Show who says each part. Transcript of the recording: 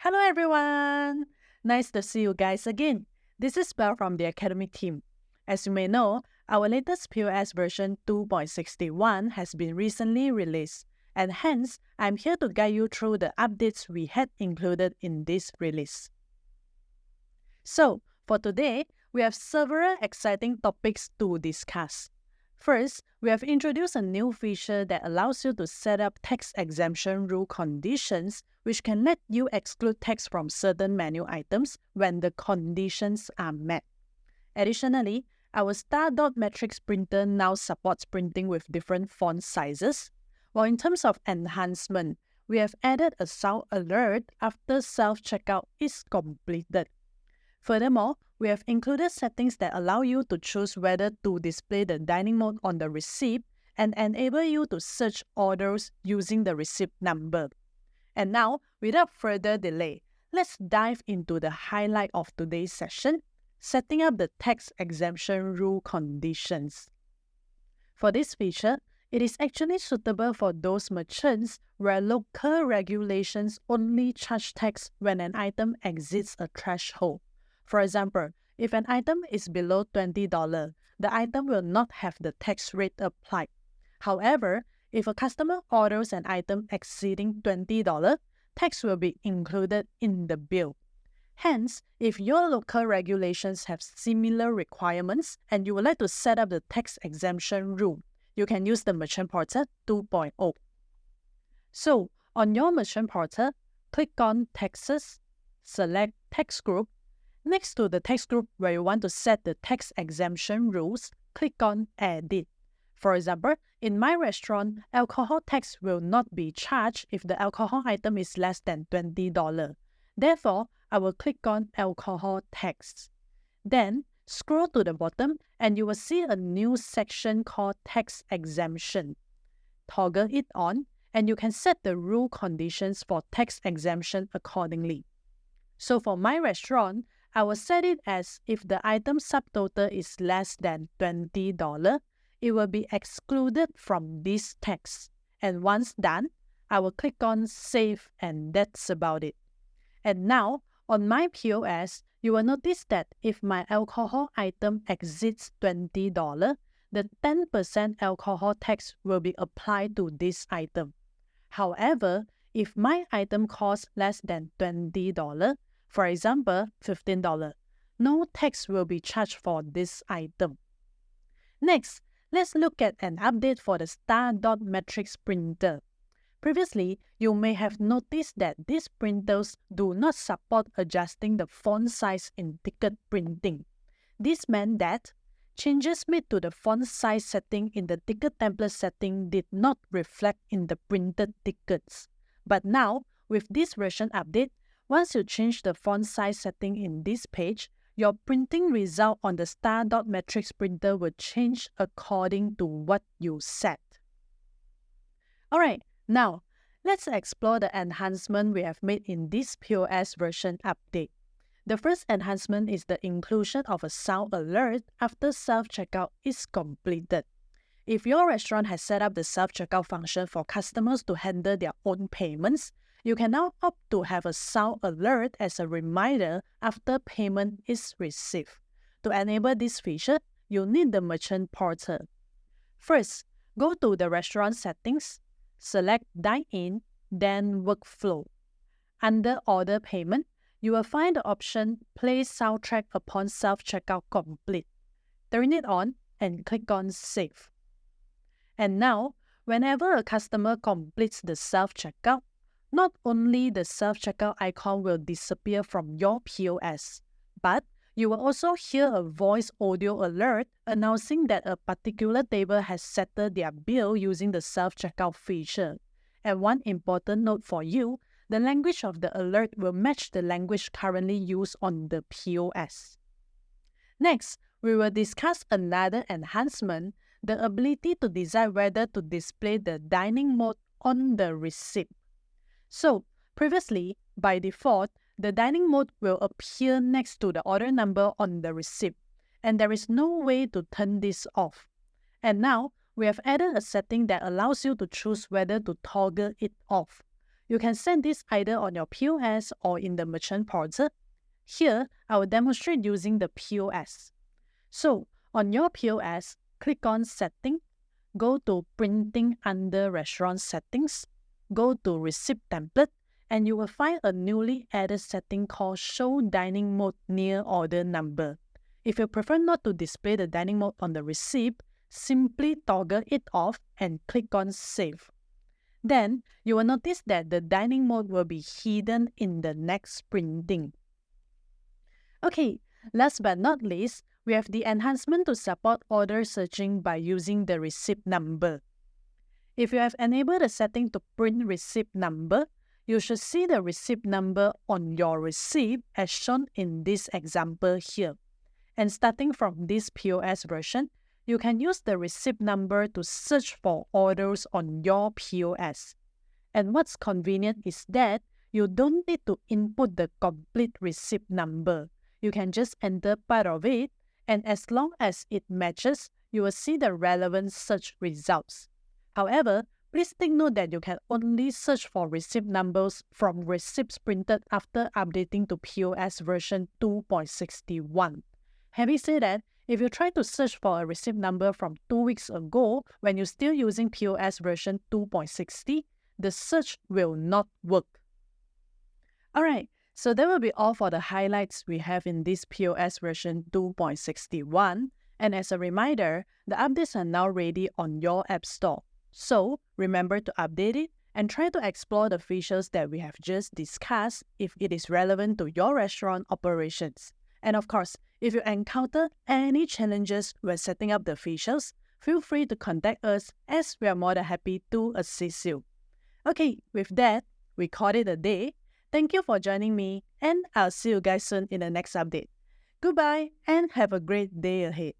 Speaker 1: Hello everyone! Nice to see you guys again. This is Belle from the Academy team. As you may know, our latest POS version 2.61 has been recently released, and hence, I'm here to guide you through the updates we had included in this release. So, for today, we have several exciting topics to discuss. First, we have introduced a new feature that allows you to set up tax exemption rule conditions, which can let you exclude tax from certain menu items when the conditions are met. Additionally, our Star Dot Matrix printer now supports printing with different font sizes. While in terms of enhancement, we have added a sound alert after self-checkout is completed. Furthermore, we have included settings that allow you to choose whether to display the dining mode on the receipt and enable you to search orders using the receipt number. And now, without further delay, let's dive into the highlight of today's session, setting up the tax exemption rule conditions. For this feature, it is actually suitable for those merchants where local regulations only charge tax when an item exceeds a threshold. For example, if an item is below $20, the item will not have the tax rate applied. However, if a customer orders an item exceeding $20, tax will be included in the bill. Hence, if your local regulations have similar requirements and you would like to set up the tax exemption rule, you can use the Merchant Portal 2.0. So, on your Merchant Portal, click on Taxes, select Tax Group. Next to the tax group where you want to set the tax exemption rules, click on Edit. For example, in my restaurant, alcohol tax will not be charged if the alcohol item is less than $20. Therefore, I will click on Alcohol Tax. Then, scroll to the bottom and you will see a new section called Tax Exemption. Toggle it on and you can set the rule conditions for tax exemption accordingly. So for my restaurant, I will set it as if the item subtotal is less than $20, it will be excluded from this tax. And once done, I will click on Save and that's about it. And now, on my POS, you will notice that if my alcohol item exceeds $20, the 10% alcohol tax will be applied to this item. However, if my item costs less than $20, for example, $15, no tax will be charged for this item. Next, let's look at an update for the Star Dot Matrix printer. Previously, you may have noticed that these printers do not support adjusting the font size in ticket printing. This meant that changes made to the font size setting in the ticket template setting did not reflect in the printed tickets. But now, with this version update, once you change the font size setting in this page, your printing result on the Star Dot Matrix printer will change according to what you set. Alright, now let's explore the enhancement we have made in this POS version update. The first enhancement is the inclusion of a sound alert after self-checkout is completed. If your restaurant has set up the self-checkout function for customers to handle their own payments, you can now opt to have a sound alert as a reminder after payment is received. To enable this feature, you'll need the Merchant Portal. First, go to the restaurant settings, select Dine-In, then Workflow. Under Order Payment, you will find the option Play Soundtrack upon self-checkout complete. Turn it on and click on Save. And now, whenever a customer completes the self-checkout, not only the self-checkout icon will disappear from your POS, but you will also hear a voice audio alert announcing that a particular table has settled their bill using the self-checkout feature. And one important note for you, the language of the alert will match the language currently used on the POS. Next, we will discuss another enhancement, the ability to decide whether to display the dining mode on the receipt. So, previously, by default, the dining mode will appear next to the order number on the receipt, and there is no way to turn this off. And now, we have added a setting that allows you to choose whether to toggle it off. You can set this either on your POS or in the merchant portal. Here, I will demonstrate using the POS. So, on your POS, click on Setting, go to Printing under Restaurant Settings, go to Receipt Template, and you will find a newly added setting called Show Dining Mode near Order Number. If you prefer not to display the dining mode on the receipt, simply toggle it off and click on Save. Then, you will notice that the dining mode will be hidden in the next printing. Okay, last but not least, we have the enhancement to support order searching by using the receipt number. If you have enabled the setting to print receipt number, you should see the receipt number on your receipt as shown in this example here. And starting from this POS version, you can use the receipt number to search for orders on your POS. And what's convenient is that you don't need to input the complete receipt number. You can just enter part of it, and as long as it matches, you will see the relevant search results. However, please take note that you can only search for receipt numbers from receipts printed after updating to POS version 2.61. Having said that, if you try to search for a receipt number from 2 weeks ago when you're still using POS version 2.60, the search will not work. Alright, so that will be all for the highlights we have in this POS version 2.61. And as a reminder, the updates are now ready on your App Store. So remember to update it and try to explore the features that we have just discussed if it is relevant to your restaurant operations. And of course, if you encounter any challenges when setting up the features, feel free to contact us as we are more than happy to assist you. Okay, with that, we call it a day. Thank you for joining me, and I'll see you guys soon in the next update. Goodbye and have a great day ahead.